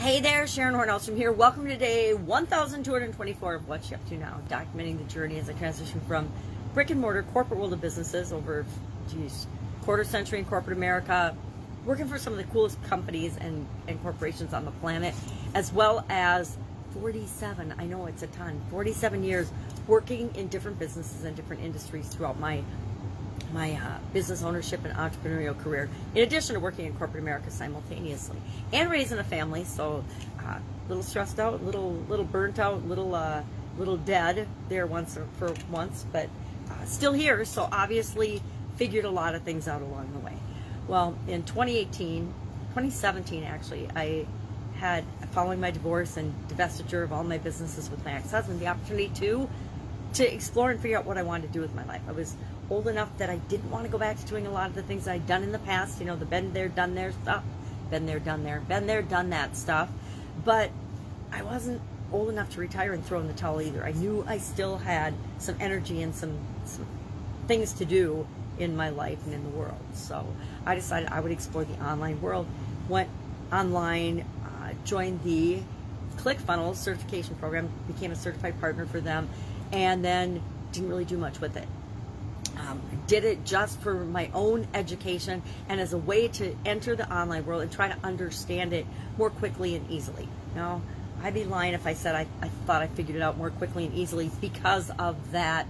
Hey there, Sharon Horne-Ellstrom here. Welcome to day 1224 of What You Up To Now, documenting the journey as I transition from brick and mortar corporate world of businesses over, quarter century in corporate America, working for some of the coolest companies and corporations on the planet, as well as 47, I know it's a ton, 47 years working in different businesses and different industries throughout my business ownership and entrepreneurial career, in addition to working in corporate America simultaneously, and raising a family. So a little stressed out, little burnt out, little dead there for once, but still here. So obviously figured a lot of things out along the way. Well, in 2017 actually, I had, following my divorce and divestiture of all my businesses with my ex-husband, the opportunity to explore and figure out what I wanted to do with my life. I was old enough that I didn't want to go back to doing a lot of the things I'd done in the past, you know, the been there, done there stuff, been there, done there, been there, done that stuff. But I wasn't old enough to retire and throw in the towel either. I knew I still had some energy and some things to do in my life and in the world. So I decided I would explore the online world, went online, joined the ClickFunnels certification program, became a certified partner for them, and then didn't really do much with it. Did it just for my own education and as a way to enter the online world and try to understand it more quickly and easily. Now, I'd be lying if I said I thought I figured it out more quickly and easily because of that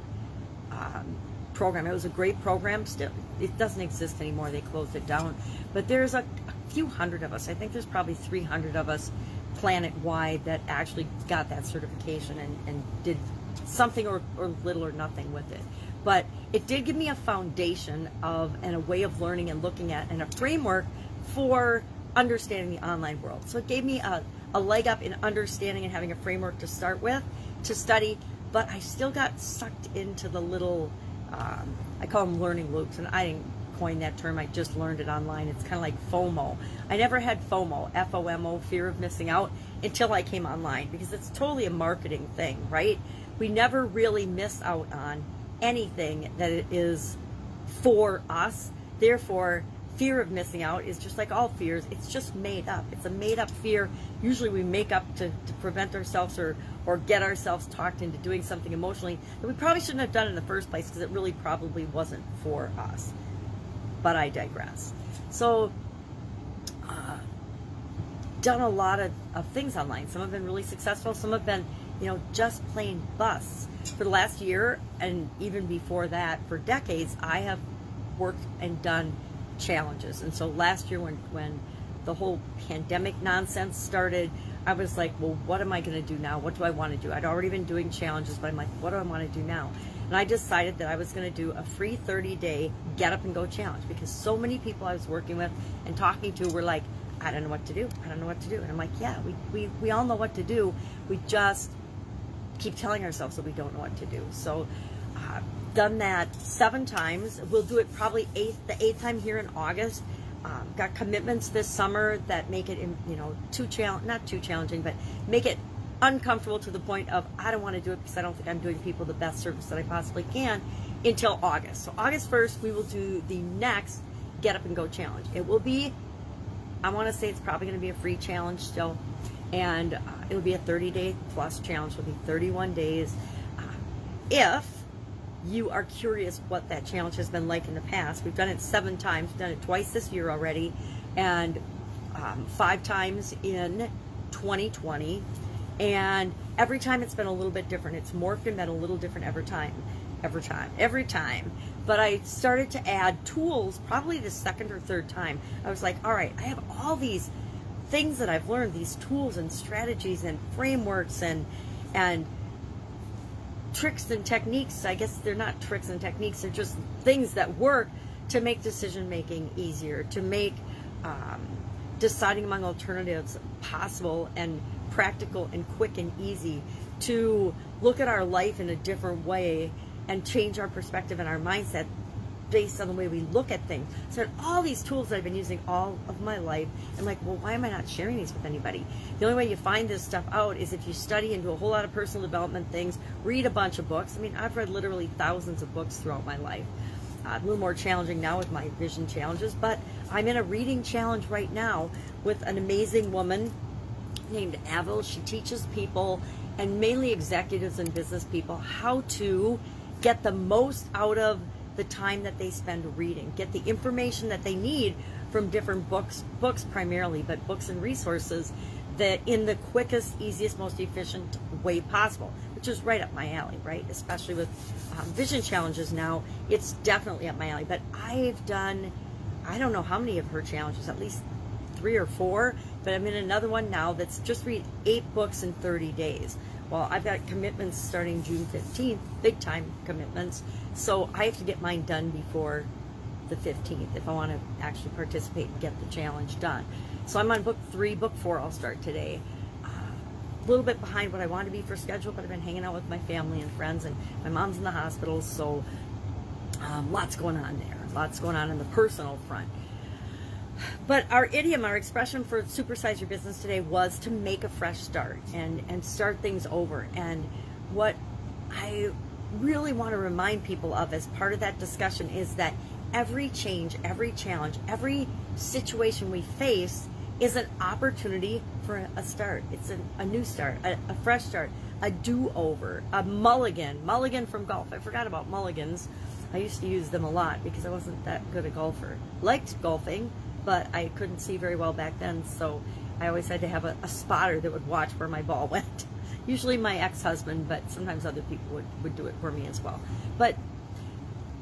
program. It was a great program. Still, it doesn't exist anymore. They closed it down. But there's a few hundred of us. I think there's probably 300 of us planet-wide that actually got that certification and did something or little or nothing with it. But it did give me a foundation and a way of learning and looking at and a framework for understanding the online world. So it gave me a leg up in understanding and having a framework to start with, to study, but I still got sucked into the little, I call them learning loops, and I didn't coin that term, I just learned it online. It's kind of like FOMO. I never had FOMO, F-O-M-O, fear of missing out, until I came online, because it's totally a marketing thing, right? We never really miss out on anything that it is for us. Therefore, fear of missing out is just like all fears. It's just made up. It's a made up fear. Usually we make up to prevent ourselves or get ourselves talked into doing something emotionally that we probably shouldn't have done in the first place because it really probably wasn't for us. But I digress. So, done a lot of things online. Some have been really successful. Some have been, you know, just plain busts. For the last year, and even before that, for decades, I have worked and done challenges. And so last year when the whole pandemic nonsense started, I was like, well, what am I going to do now? What do I want to do? I'd already been doing challenges, but I'm like, what do I want to do now? And I decided that I was going to do a free 30-day get up and go challenge, because so many people I was working with and talking to were like, I don't know what to do. I don't know what to do. And I'm like, yeah, we all know what to do. We just keep telling ourselves that we don't know what to do. So done that 7 times. We'll do it probably the 8th time here in August. Got commitments this summer that make it, you know, not too challenging, but make it uncomfortable to the point of I don't want to do it because I don't think I'm doing people the best service that I possibly can until August. So August 1st, we will do the next Get Up and Go challenge. It will be, I want to say it's probably going to be a free challenge still. And it'll be a 30-day plus challenge. It'll be 31 days. If you are curious what that challenge has been like in the past, we've done it 7 times. We've done it twice this year already, and 5 times in 2020. And every time it's been a little bit different. It's morphed and been a little different every time. But I started to add tools probably the 2nd or 3rd time. I was like, all right, I have all these things that I've learned, these tools and strategies and frameworks and tricks and techniques. I guess they're not tricks and techniques, they're just things that work to make decision making easier, to make deciding among alternatives possible and practical and quick and easy, to look at our life in a different way and change our perspective and our mindset based on the way we look at things. So all these tools that I've been using all of my life, I'm like, well, why am I not sharing these with anybody? The only way you find this stuff out is if you study and do a whole lot of personal development things, read a bunch of books. I mean, I've read literally thousands of books throughout my life. A little more challenging now with my vision challenges, but I'm in a reading challenge right now with an amazing woman named Avril. She teaches people, and mainly executives and business people, how to get the most out of the time that they spend reading, get the information that they need from different books primarily, but books and resources, that in the quickest, easiest, most efficient way possible, which is right up my alley, right? Especially with vision challenges now, it's definitely up my alley. But I've done, I don't know how many of her challenges, at least 3 or 4, but I'm in another one now that's just read 8 books in 30 days. Well, I've got commitments starting June 15th, big time commitments, so I have to get mine done before the 15th if I want to actually participate and get the challenge done. So I'm on book 3. Book 4 I'll start today. A little bit behind what I want to be for schedule, but I've been hanging out with my family and friends, and my mom's in the hospital, so lots going on there. Lots going on in the personal front. But our idiom, our expression for supersize your business today was to make a fresh start and start things over. And what I really want to remind people of as part of that discussion is that every change, every challenge, every situation we face is an opportunity for a start. It's a new start, a fresh start, a do-over, a mulligan. Mulligan from golf. I forgot about mulligans. I used to use them a lot because I wasn't that good a golfer. Liked golfing, but I couldn't see very well back then, so I always had to have a spotter that would watch where my ball went. Usually my ex-husband, but sometimes other people would do it for me as well. But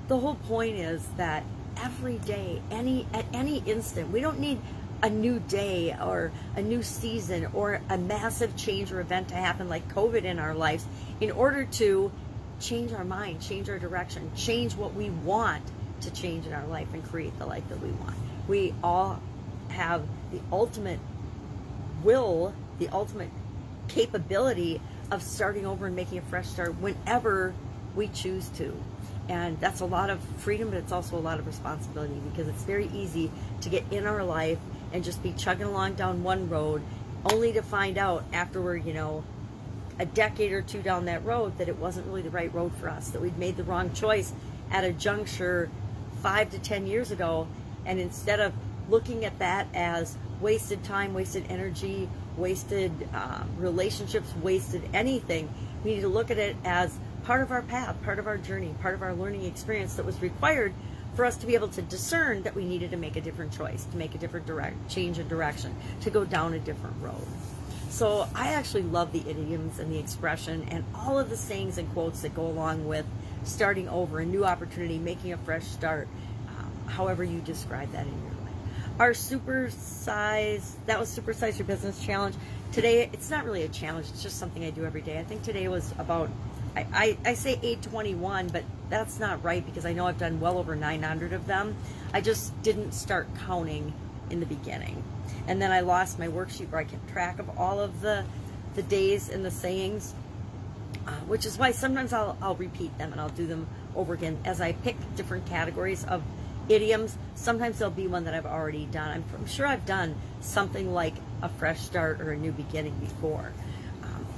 the whole point is that every day, at any instant, we don't need a new day or a new season or a massive change or event to happen like COVID in our lives in order to change our mind, change our direction, change what we want to change in our life and create the life that we want. We all have the ultimate will, the ultimate capability of starting over and making a fresh start whenever we choose to. And that's a lot of freedom, but it's also a lot of responsibility, because it's very easy to get in our life and just be chugging along down one road only to find out after we're, you know, a decade or 2 down that road that it wasn't really the right road for us, that we'd made the wrong choice at a juncture 5 to 10 years ago. And instead of looking at that as wasted time, wasted energy, wasted relationships, wasted anything, we need to look at it as part of our path, part of our journey, part of our learning experience that was required for us to be able to discern that we needed to make a different choice, to make a different change in direction, to go down a different road. So I actually love the idioms and the expression and all of the sayings and quotes that go along with starting over, a new opportunity, making a fresh start, however you describe that in your life. Our that was Supersize Your Business Challenge. Today, it's not really a challenge, it's just something I do every day. I think today was about, I say 821, but that's not right because I know I've done well over 900 of them. I just didn't start counting in the beginning. And then I lost my worksheet where I kept track of all of the days and the sayings, which is why sometimes I'll repeat them and I'll do them over again as I pick different categories of idioms. Sometimes there'll be one that I've already done. I'm sure I've done something like a fresh start or a new beginning before.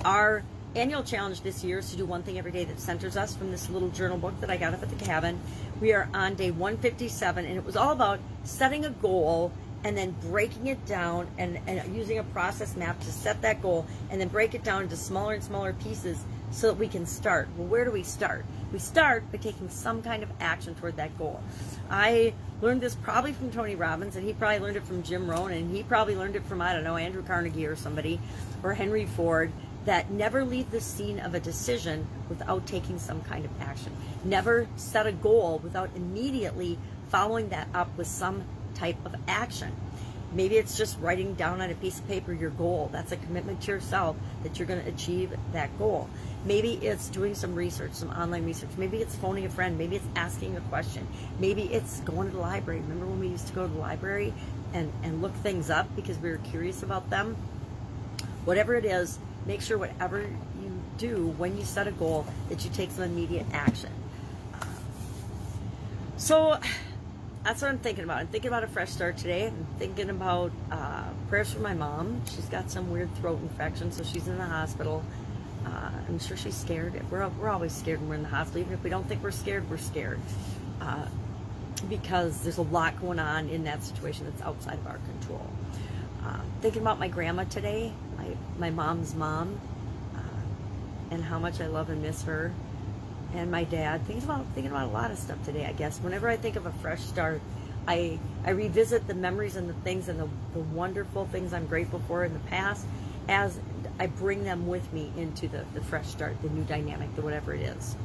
Our annual challenge this year is to do one thing every day that centers us, from this little journal book that I got up at the cabin. We are on day 157, and it was all about setting a goal and then breaking it down and using a process map to set that goal and then break it down into smaller and smaller pieces so that we can start. Well, where do we start? We start by taking some kind of action toward that goal. I learned this probably from Tony Robbins, and he probably learned it from Jim Rohn, and he probably learned it from, I don't know, Andrew Carnegie or somebody, or Henry Ford, that never leave the scene of a decision without taking some kind of action. Never set a goal without immediately following that up with some type of action. Maybe it's just writing down on a piece of paper your goal. That's a commitment to yourself that you're going to achieve that goal. Maybe it's doing some research, some online research. Maybe it's phoning a friend. Maybe it's asking a question. Maybe it's going to the library. Remember when we used to go to the library and look things up because we were curious about them? Whatever it is, make sure whatever you do when you set a goal that you take some immediate action. So that's what I'm thinking about. I'm thinking about a fresh start today. I'm thinking about prayers for my mom. She's got some weird throat infection, so she's in the hospital. I'm sure she's scared. We're always scared when we're in the hospital. Even if we don't think we're scared, because there's a lot going on in that situation that's outside of our control. Thinking about my grandma today. my mom's mom, and how much I love and miss her, and my dad. Thinking about a lot of stuff today, I guess. Whenever I think of a fresh start, I revisit the memories and the things and the wonderful things I'm grateful for in the past, as I bring them with me into the fresh start, the new dynamic, the whatever it is.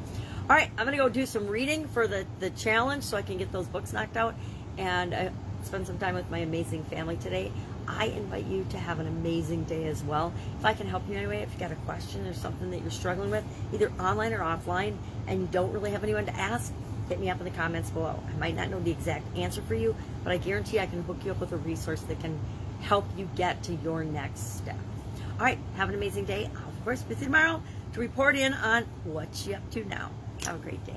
All right, I'm going to go do some reading for the challenge so I can get those books knocked out, and spend some time with my amazing family today. I invite you to have an amazing day as well. If I can help you in any way, if you've got a question or something that you're struggling with, either online or offline, and you don't really have anyone to ask, hit me up in the comments below. I might not know the exact answer for you, but I guarantee I can hook you up with a resource that can help you get to your next step. All right, have an amazing day. I'll, of course, be with you tomorrow to report in on what you're up to now. Have a great day.